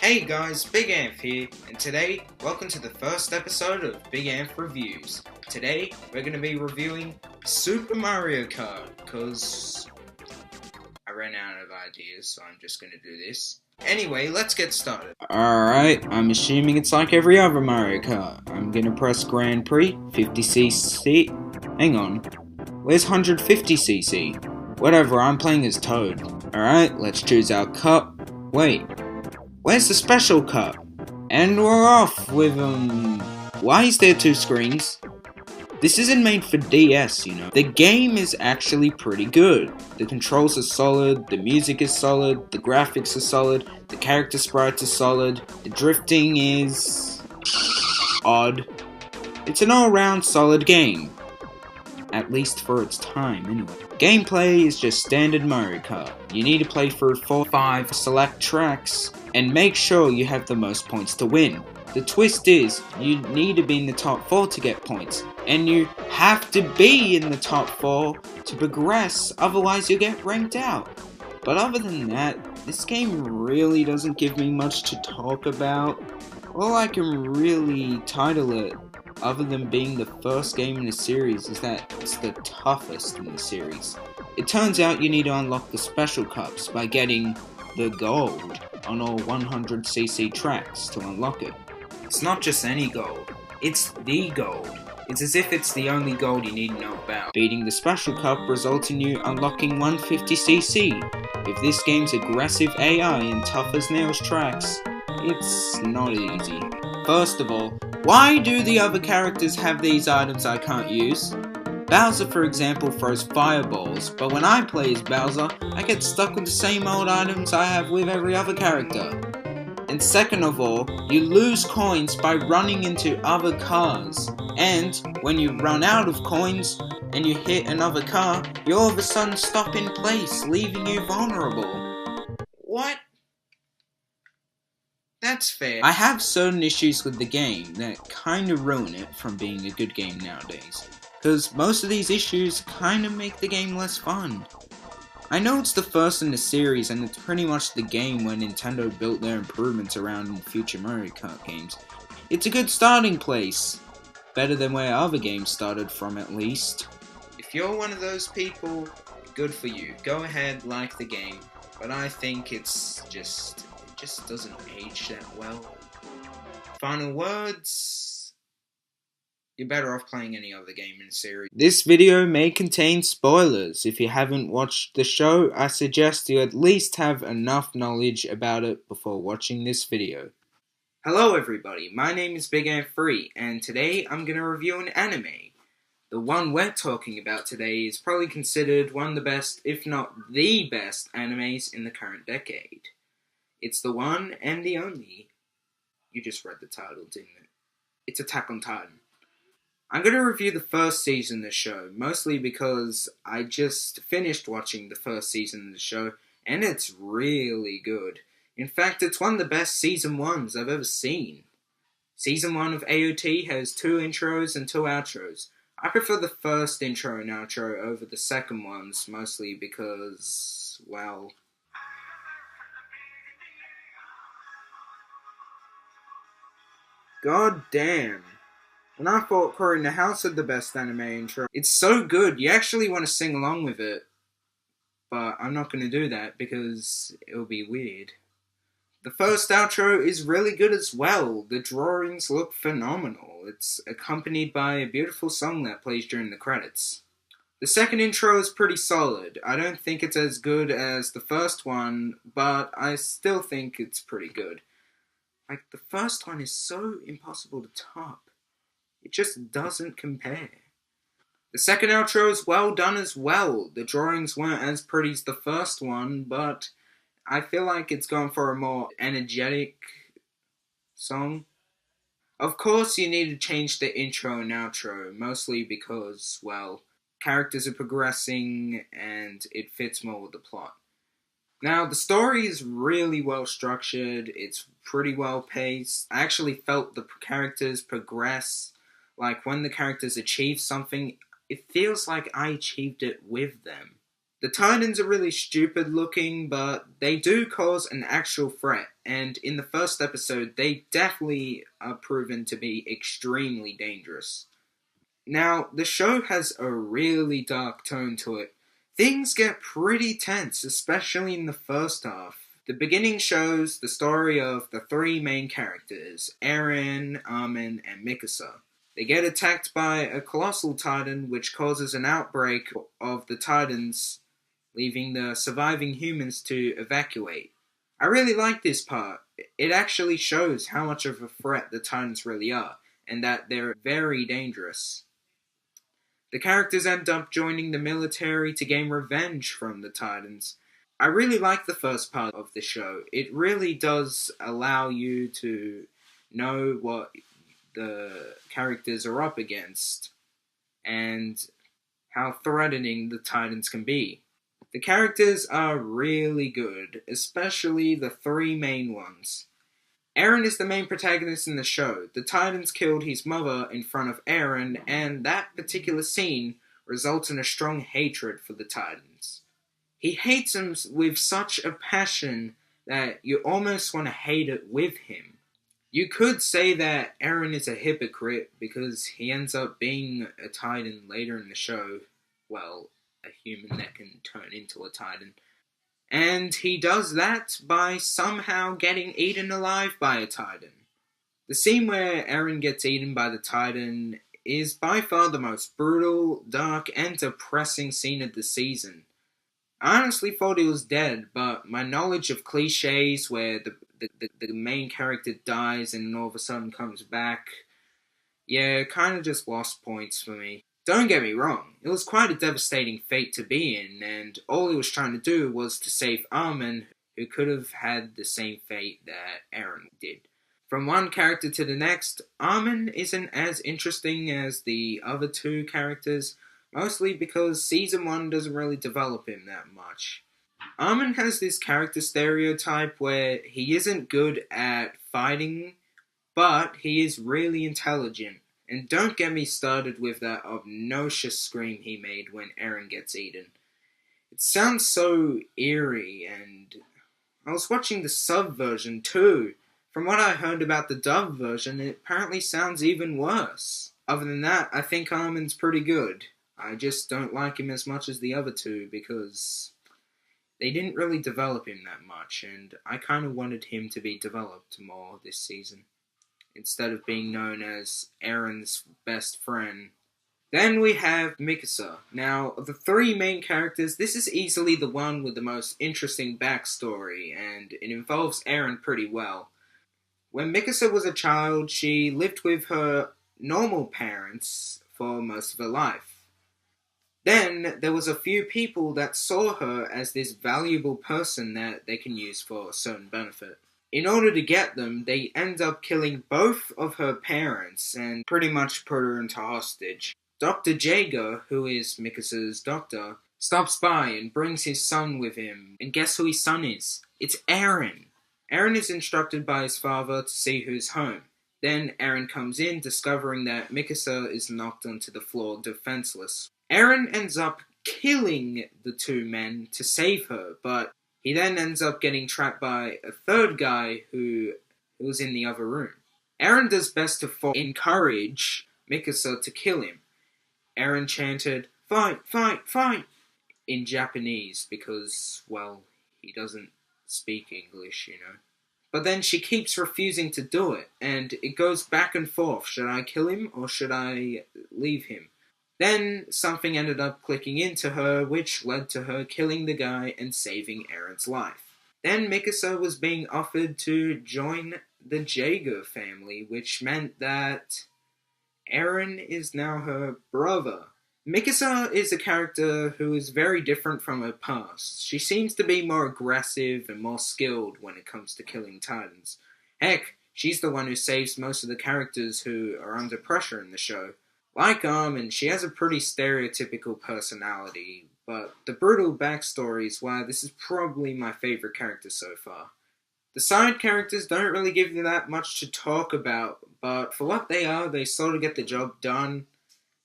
Hey guys, BigAnf here, and today, welcome to the first episode of BigAnf Reviews. Today, we're going to be reviewing Super Mario Kart, because I ran out of ideas, so I'm just going to do this. Anyway, let's get started. Alright, I'm assuming it's like every other Mario Kart. I'm going to press Grand Prix, 50cc. Hang on, where's 150cc? Whatever, I'm playing as Toad. Alright, let's choose our cup. Wait. Where's the special cup? And we're off with, why is there two screens? This isn't made for DS, you know. The game is actually pretty good. The controls are solid, the music is solid, the graphics are solid, the character sprites are solid, the drifting is odd. It's an all-round solid game. At least for its time, anyway. Gameplay is just standard Mario Kart. You need to play through 4 or 5 select tracks, and make sure you have the most points to win. The twist is, you need to be in the top 4 to get points, and you have to be in the top 4 to progress, otherwise you'll get ranked out. But other than that, this game really doesn't give me much to talk about. All I can really title it, other than being the first game in the series, is that it's the toughest in the series. It turns out you need to unlock the special cups by getting the gold on all 100cc tracks to unlock it. It's not just any gold, it's the gold. It's as if it's the only gold you need to know about. Beating the special cup results in you unlocking 150cc. With this game's aggressive AI and tough as nails tracks, it's not easy. First of all, why do the other characters have these items I can't use? Bowser, for example, throws fireballs, but when I play as Bowser, I get stuck with the same old items I have with every other character. And second of all, you lose coins by running into other cars, and when you run out of coins and you hit another car, you all of a sudden stop in place, leaving you vulnerable. What? That's fair. I have certain issues with the game that kinda ruin it from being a good game nowadays, because most of these issues kinda make the game less fun. I know it's the first in the series, and it's pretty much the game where Nintendo built their improvements around in future Mario Kart games. It's a good starting place. Better than where other games started from, at least. If you're one of those people, good for you. Go ahead, like the game. But I think it just doesn't age that well. Final words? You're better off playing any other game in the series. This video may contain spoilers. If you haven't watched the show, I suggest you at least have enough knowledge about it before watching this video. Hello everybody, my name is BigAnf3, and today I'm going to review an anime. The one we're talking about today is probably considered one of the best, if not the best, animes in the current decade. It's the one and the only. You just read the title, didn't it? It's Attack on Titan. I'm going to review the first season of the show, mostly because I just finished watching the first season of the show, and it's really good. In fact, it's one of the best Season 1s I've ever seen. Season 1 of AOT has 2 intros and 2 outros. I prefer the first intro and outro over the second ones, mostly because, well... God damn. And I thought Corey in the House had the best anime intro. It's so good, you actually want to sing along with it. But I'm not going to do that because it'll be weird. The first outro is really good as well. The drawings look phenomenal. It's accompanied by a beautiful song that plays during the credits. The second intro is pretty solid. I don't think it's as good as the first one, but I still think it's pretty good. Like, the first one is so impossible to top. It just doesn't compare. The second outro is well done as well. The drawings weren't as pretty as the first one, but I feel like it's gone for a more energetic song. Of course, you need to change the intro and outro, mostly because, well, characters are progressing and it fits more with the plot. Now, the story is really well structured, it's pretty well paced. I actually felt the characters progress. Like, when the characters achieve something, it feels like I achieved it with them. The Titans are really stupid looking, but they do cause an actual threat, and in the first episode, they definitely are proven to be extremely dangerous. Now, the show has a really dark tone to it. Things get pretty tense, especially in the first half. The beginning shows the story of the three main characters, Eren, Armin, and Mikasa. They get attacked by a colossal titan, which causes an outbreak of the titans, leaving the surviving humans to evacuate. I really like this part. It actually shows how much of a threat the titans really are, and that they're very dangerous. The characters end up joining the military to gain revenge from the titans. I really like the first part of the show. It really does allow you to know what the characters are up against and how threatening the titans can be. The characters are really good, especially the three main ones. Eren is the main protagonist in the show. The Titans killed his mother in front of Eren, and that particular scene results in a strong hatred for the Titans. He hates them with such a passion that you almost want to hate it with him. You could say that Eren is a hypocrite because he ends up being a Titan later in the show. Well, a human that can turn into a Titan. And he does that by somehow getting eaten alive by a Titan. The scene where Eren gets eaten by the Titan is by far the most brutal, dark, and depressing scene of the season. I honestly thought he was dead, but my knowledge of cliches where the main character dies and all of a sudden comes back, yeah, kind of just lost points for me. Don't get me wrong, it was quite a devastating fate to be in, and all he was trying to do was to save Armin, who could have had the same fate that Eren did. From one character to the next, Armin isn't as interesting as the other two characters, mostly because Season 1 doesn't really develop him that much. Armin has this character stereotype where he isn't good at fighting, but he is really intelligent. And don't get me started with that obnoxious scream he made when Eren gets eaten. It sounds so eerie, and I was watching the sub version too. From what I heard about the dub version, it apparently sounds even worse. Other than that, I think Armin's pretty good. I just don't like him as much as the other two because they didn't really develop him that much, and I kind of wanted him to be developed more this season, instead of being known as Eren's best friend. Then we have Mikasa. Now, of the three main characters, this is easily the one with the most interesting backstory, and it involves Eren pretty well. When Mikasa was a child, she lived with her normal parents for most of her life. Then, there was a few people that saw her as this valuable person that they can use for a certain benefit. In order to get them, they end up killing both of her parents and pretty much put her into hostage. Dr. Jaeger, who is Mikasa's doctor, stops by and brings his son with him. And guess who his son is? It's Eren. Eren is instructed by his father to see who's home. Then Eren comes in, discovering that Mikasa is knocked onto the floor defenseless. Eren ends up killing the two men to save her, but he then ends up getting trapped by a third guy who was in the other room. Eren does best to encourage Mikasa to kill him. Eren chanted, "Fight, fight, fight," in Japanese because, well, he doesn't speak English, you know. But then she keeps refusing to do it, and it goes back and forth. Should I kill him or should I leave him? Then something ended up clicking into her, which led to her killing the guy and saving Eren's life. Then Mikasa was being offered to join the Jaeger family, which meant that Eren is now her brother. Mikasa is a character who is very different from her past. She seems to be more aggressive and more skilled when it comes to killing titans. Heck, she's the one who saves most of the characters who are under pressure in the show. Like Armin, she has a pretty stereotypical personality, but the brutal backstory is why this is probably my favorite character so far. The side characters don't really give you that much to talk about, but for what they are, they sort of get the job done.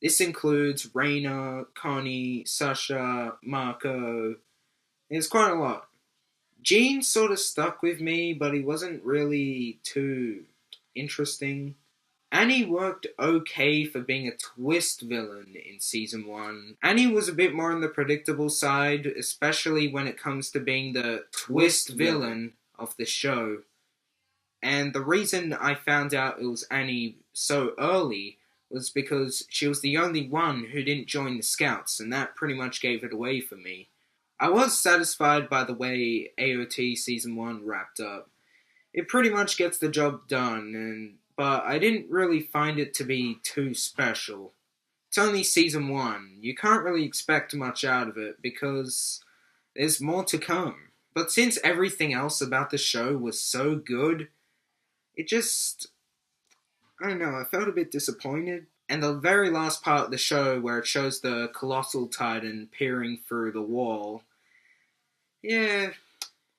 This includes Reina, Connie, Sasha, Marco. It's quite a lot. Gene sort of stuck with me, but he wasn't really too interesting. Annie worked okay for being a twist villain in Season 1. Annie was a bit more on the predictable side, especially when it comes to being the twist villain of the show. And the reason I found out it was Annie so early was because she was the only one who didn't join the Scouts, and that pretty much gave it away for me. I was satisfied by the way AOT Season 1 wrapped up. It pretty much gets the job done, but I didn't really find it to be too special. It's only Season 1. You can't really expect much out of it because there's more to come. But since everything else about the show was so good, it just, I don't know, I felt a bit disappointed. And the very last part of the show where it shows the Colossal Titan peering through the wall, yeah,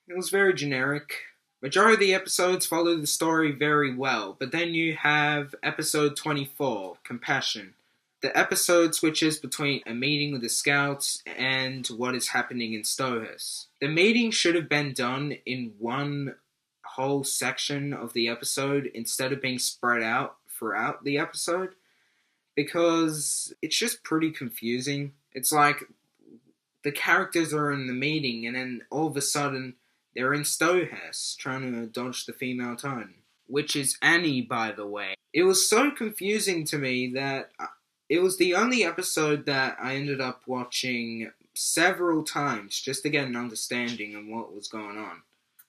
it was very generic. Majority of the episodes follow the story very well, but then you have episode 24, Compassion. The episode switches between a meeting with the Scouts and what is happening in Stohus. The meeting should have been done in one whole section of the episode instead of being spread out throughout the episode, because it's just pretty confusing. It's like the characters are in the meeting and then all of a sudden they're in Stohus trying to dodge the female Titan, which is Annie, by the way. It was so confusing to me that it was the only episode that I ended up watching several times just to get an understanding of what was going on.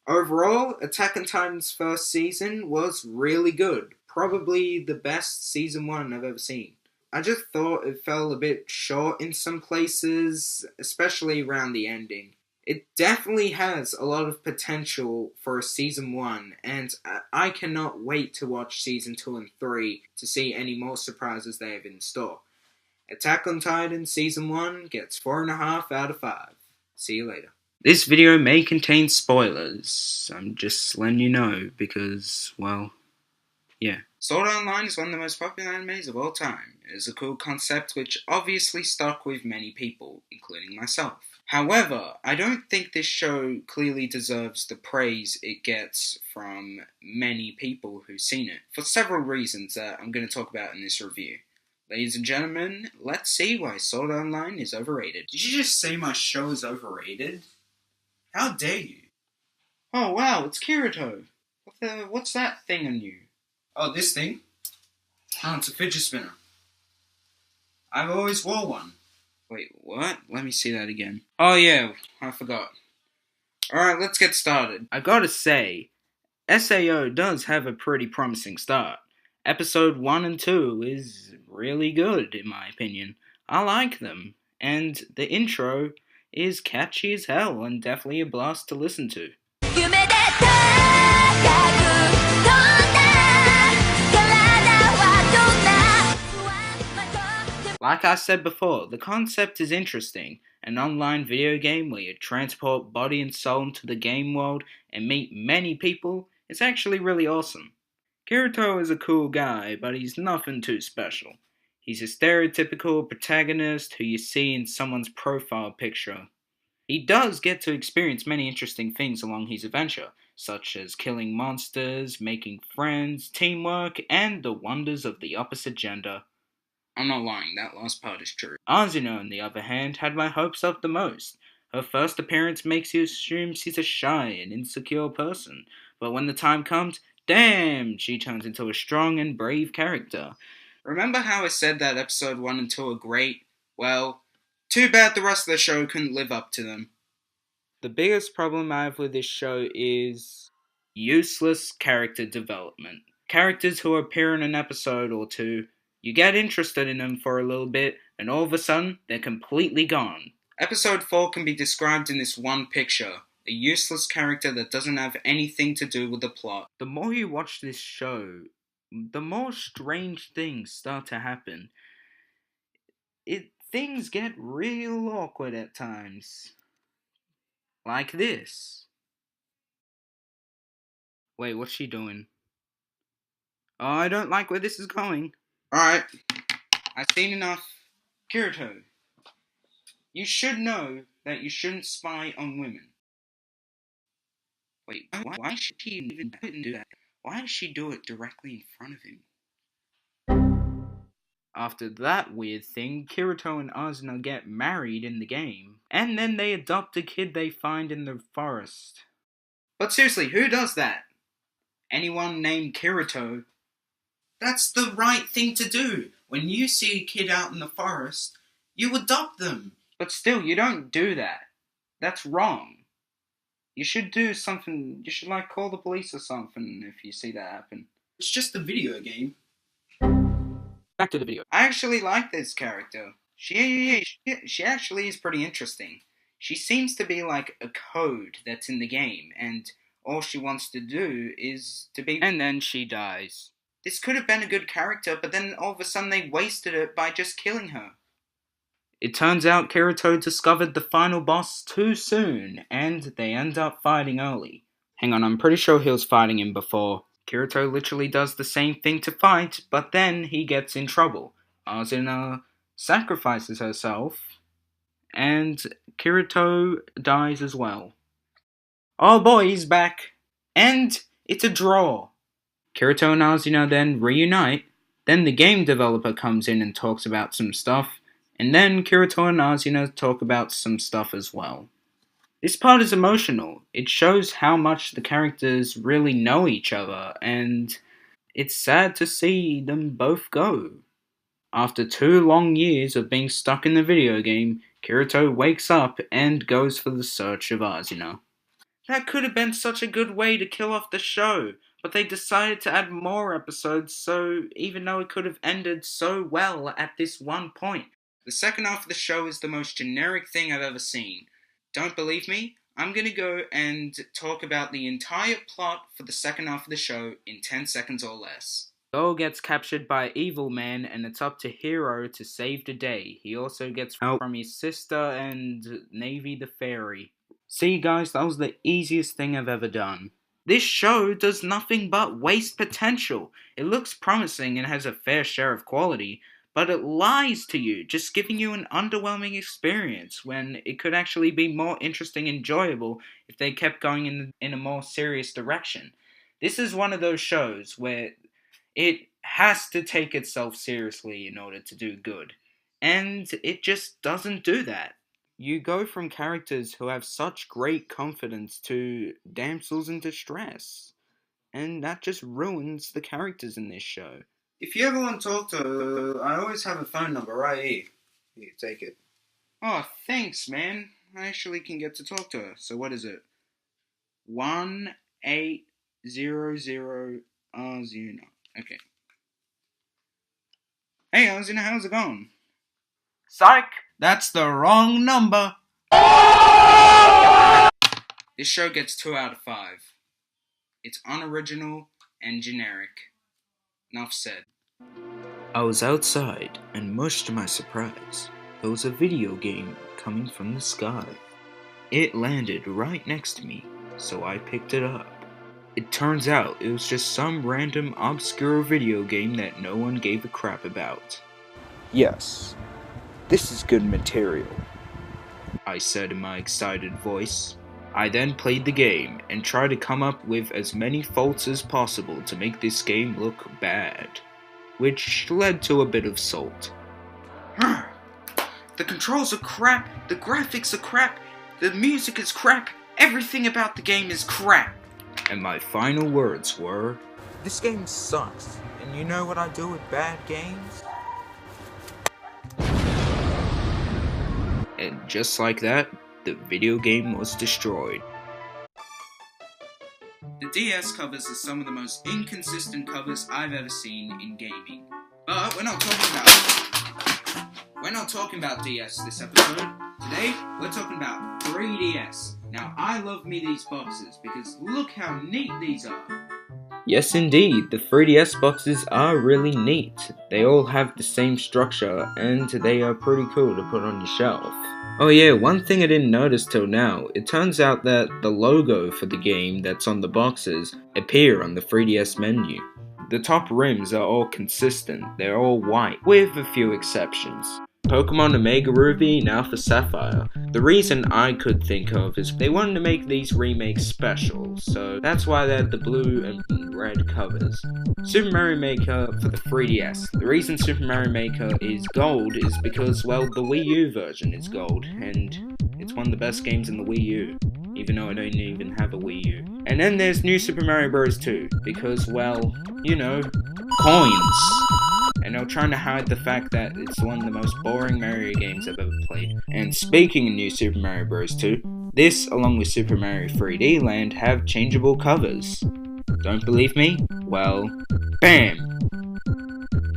Overall, Attack on Titan's first season was really good. Probably the best Season 1 I've ever seen. I just thought it fell a bit short in some places, especially around the ending. It definitely has a lot of potential for Season 1, and I cannot wait to watch Season 2 and 3 to see any more surprises they have in store. Attack on Titan Season 1 gets 4.5 out of 5. See you later. This video may contain spoilers. I'm just letting you know because, well, yeah. Sword Art Online is one of the most popular animes of all time. It is a cool concept which obviously stuck with many people, including myself. However, I don't think this show clearly deserves the praise it gets from many people who've seen it, for several reasons that I'm going to talk about in this review. Ladies and gentlemen, let's see why Sword Art Online is overrated. Did you just say my show is overrated? How dare you? Oh wow, it's Kirito. What's that thing on you? Oh, this thing? Oh, it's a fidget spinner. I've always wore one. Wait, what? Let me see that again. Oh yeah, I forgot. Alright, let's get started. I gotta say, SAO does have a pretty promising start. Episode 1 and 2 is really good, in my opinion. I like them. And the intro is catchy as hell and definitely a blast to listen to. Like I said before, the concept is interesting. An online video game where you transport body and soul into the game world and meet many people is actually really awesome. Kirito is a cool guy, but he's nothing too special. He's a stereotypical protagonist who you see in someone's profile picture. He does get to experience many interesting things along his adventure, such as killing monsters, making friends, teamwork, and the wonders of the opposite gender. I'm not lying, that last part is true. Azuno, on the other hand, had my hopes up the most. Her first appearance makes you assume she's a shy and insecure person, but when the time comes, damn, she turns into a strong and brave character. Remember how I said that episode 1 and 2 are great? Well, too bad the rest of the show couldn't live up to them. The biggest problem I have with this show is useless character development. Characters who appear in an episode or two, you get interested in them for a little bit, and all of a sudden, they're completely gone. Episode 4 can be described in this one picture. A useless character that doesn't have anything to do with the plot. The more you watch this show, the more strange things start to happen. Things get real awkward at times. Like this. Wait, what's she doing? Oh, I don't like where this is going. Alright. I've seen enough. Kirito, you should know that you shouldn't spy on women. Wait, why should she even do that? Why does she do it directly in front of him? After that weird thing, Kirito and Asuna get married in the game, and then they adopt a kid they find in the forest. But seriously, who does that? Anyone named Kirito? That's the right thing to do. When you see a kid out in the forest, you adopt them. But still, you don't do that. That's wrong. You should do something, you should call the police or something if you see that happen. It's just a video game. Back to the video. I actually like this character. She actually is pretty interesting. She seems to be like a code that's in the game, and all she wants to do is to be... And then she dies. This could have been a good character, but then all of a sudden they wasted it by just killing her. It turns out Kirito discovered the final boss too soon, and they end up fighting early. Hang on, I'm pretty sure he was fighting him before. Kirito literally does the same thing to fight, but then he gets in trouble. Asuna sacrifices herself, and Kirito dies as well. Oh boy, he's back! And it's a draw! Kirito and Asuna then reunite, then the game developer comes in and talks about some stuff, and then Kirito and Asuna talk about some stuff as well. This part is emotional. It shows how much the characters really know each other, and it's sad to see them both go. After 2 long years of being stuck in the video game, Kirito wakes up and goes for the search of Asuna. That could have been such a good way to kill off the show, but they decided to add more episodes, so even though it could have ended so well at this one point. The second half of the show is the most generic thing I've ever seen. Don't believe me? I'm gonna go and talk about the entire plot for the second half of the show in 10 seconds or less. Go gets captured by Evil Man, and it's up to Hero to save the day. He also gets help from his sister and Navy the Fairy. See guys, that was the easiest thing I've ever done. This show does nothing but waste potential. It looks promising and has a fair share of quality, but it lies to you, just giving you an underwhelming experience when it could actually be more interesting and enjoyable if they kept going in a more serious direction. This is one of those shows where it has to take itself seriously in order to do good, and it just doesn't do that. You go from characters who have such great confidence to damsels in distress, and that just ruins the characters in this show. If you ever want to talk to her, I always have a phone number right here. Here, take it. Oh, thanks, man. I actually can get to talk to her. So what is it? 1800 Asuna. Okay. Hey, Asuna, how's it going? Psych! That's the wrong number! This show gets 2 out of 5. It's unoriginal and generic. Enough said. I was outside, and much to my surprise, there was a video game coming from the sky. It landed right next to me, so I picked it up. It turns out it was just some random obscure video game that no one gave a crap about. Yes, this is good material, I said in my excited voice. I then played the game and tried to come up with as many faults as possible to make this game look bad, which led to a bit of salt. The controls are crap, the graphics are crap, the music is crap, everything about the game is crap. And my final words were, this game sucks, and you know what I do with bad games? And just like that, the video game was destroyed. The DS covers are some of the most inconsistent covers I've ever seen in gaming. But we're not talking about DS this episode. Today, we're talking about 3DS. Now, I love me these boxes because look how neat these are. Yes, indeed, the 3DS boxes are really neat. They all have the same structure, and they are pretty cool to put on your shelf. Oh yeah, one thing I didn't notice till now, it turns out that the logo for the game that's on the boxes appear on the 3DS menu. The top rims are all consistent, they're all white, with a few exceptions. Pokemon Omega Ruby and Alpha Sapphire. The reason I could think of is they wanted to make these remakes special, so that's why they had the blue and red covers. Super Mario Maker for the 3DS. The reason Super Mario Maker is gold is because, well, the Wii U version is gold, and it's one of the best games in the Wii U, even though I don't even have a Wii U. And then there's New Super Mario Bros. 2, because, well, you know, coins. And they're trying to hide the fact that it's one of the most boring Mario games I've ever played. And speaking of New Super Mario Bros. 2, this, along with Super Mario 3D Land, have changeable covers. Don't believe me? Well, BAM!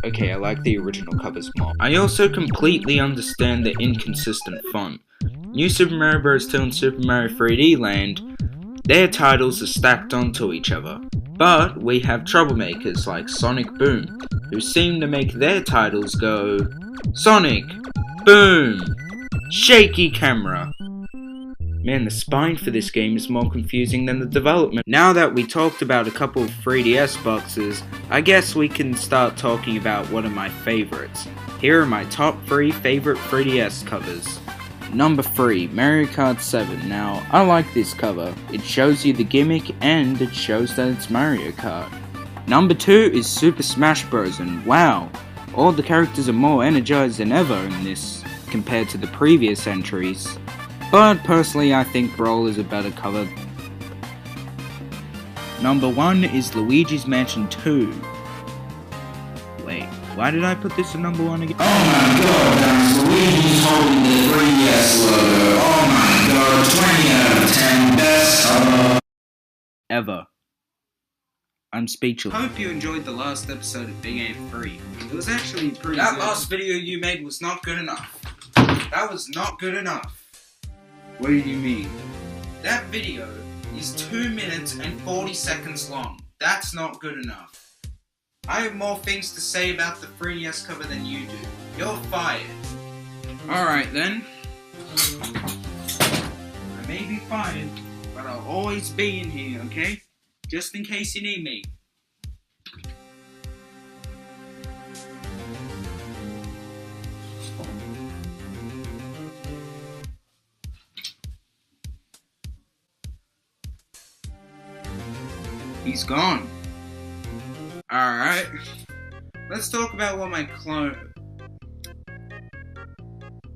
Okay, I like the original covers more. I also completely understand the inconsistent font. New Super Mario Bros. 2 and Super Mario 3D Land, their titles are stacked onto each other. But we have troublemakers like Sonic Boom, who seem to make their titles go Sonic Boom Shaky Camera. Man, the spine for this game is more confusing than the development. Now that we talked about a couple of 3DS boxes, I guess we can start talking about one of my favorites. Here are my top 3 favorite 3DS covers. Number 3, Mario Kart 7. Now, I like this cover. It shows you the gimmick and it shows that it's Mario Kart. Number 2 is Super Smash Bros. And wow, all the characters are more energized than ever in this compared to the previous entries. But personally, I think Brawl is a better cover. Number 1 is Luigi's Mansion 2. Wait, why did I put this at number 1 again? Oh my god, that's Luigi's holding the 3DS logo. Oh my god, 20 out of 10, best cover ever. I'm speechless. I hope you enjoyed the last episode of BigAnf3. It was actually pretty good. That last video you made was not good enough. That was not good enough. What do you mean? That video is 2 minutes and 40 seconds long. That's not good enough. I have more things to say about the 3DS cover than you do. You're fired. Alright then. I may be fired, but I'll always be in here, okay? Just in case you need me. He's gone. Alright. Let's talk about what my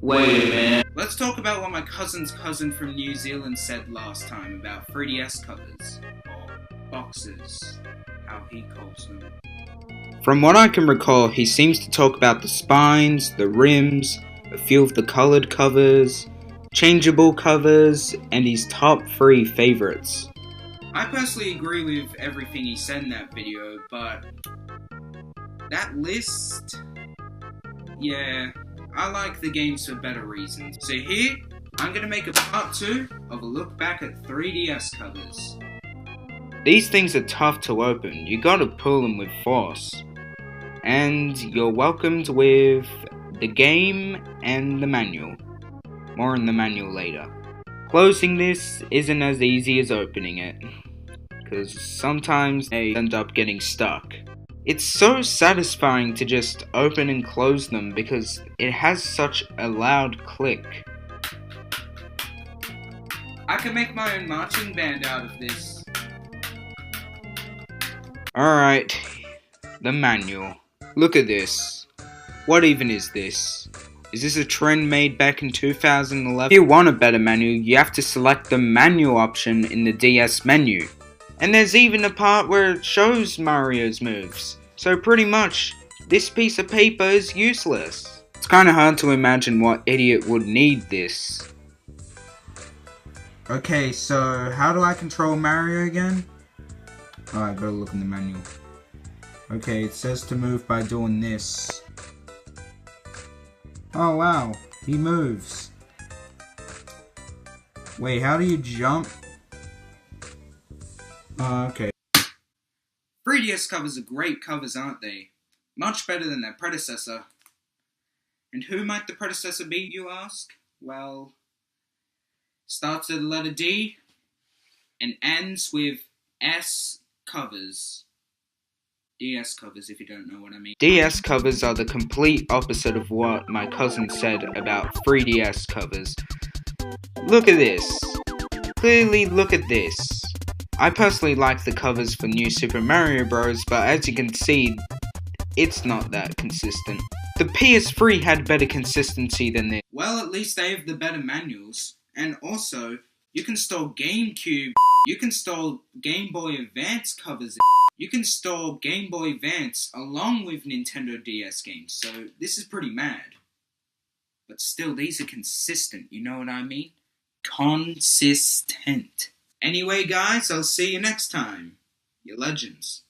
Wait a minute. Let's talk about what my cousin's cousin from New Zealand said last time about 3DS covers. Or boxes. How he calls them. From what I can recall, he seems to talk about the spines, the rims, a few of the colored covers, changeable covers, and his top 3 favorites. I personally agree with everything he said in that video, but that list, yeah, I like the games for better reasons. So here, I'm going to make a part 2 of a look back at 3DS covers. These things are tough to open, you gotta pull them with force. And you're welcomed with the game and the manual. More in the manual later. Closing this isn't as easy as opening it, because sometimes they end up getting stuck. It's so satisfying to just open and close them because it has such a loud click. I can make my own marching band out of this. Alright, the manual. Look at this. What even is this? Is this a trend made back in 2011? If you want a better manual, you have to select the manual option in the DS menu. And there's even a part where it shows Mario's moves. So pretty much, this piece of paper is useless. It's kinda hard to imagine what idiot would need this. Okay, so how do I control Mario again? Oh, I gotta look in the manual. Okay, it says to move by doing this. Oh wow, he moves. Wait, how do you jump? Okay. 3DS covers are great covers, aren't they? Much better than their predecessor. And who might the predecessor be, you ask? Well, starts with the letter D and ends with S covers. DS covers, if you don't know what I mean. DS covers are the complete opposite of what my cousin said about 3DS covers. Look at this. Clearly, look at this. I personally like the covers for New Super Mario Bros., but as you can see, it's not that consistent. The PS3 had better consistency than this. Well, at least they have the better manuals. And also, you can store GameCube, you can store Game Boy Advance covers, you can store Game Boy Advance along with Nintendo DS games, so this is pretty mad. But still, these are consistent, you know what I mean? Consistent. Anyway, guys, I'll see you next time. You legends.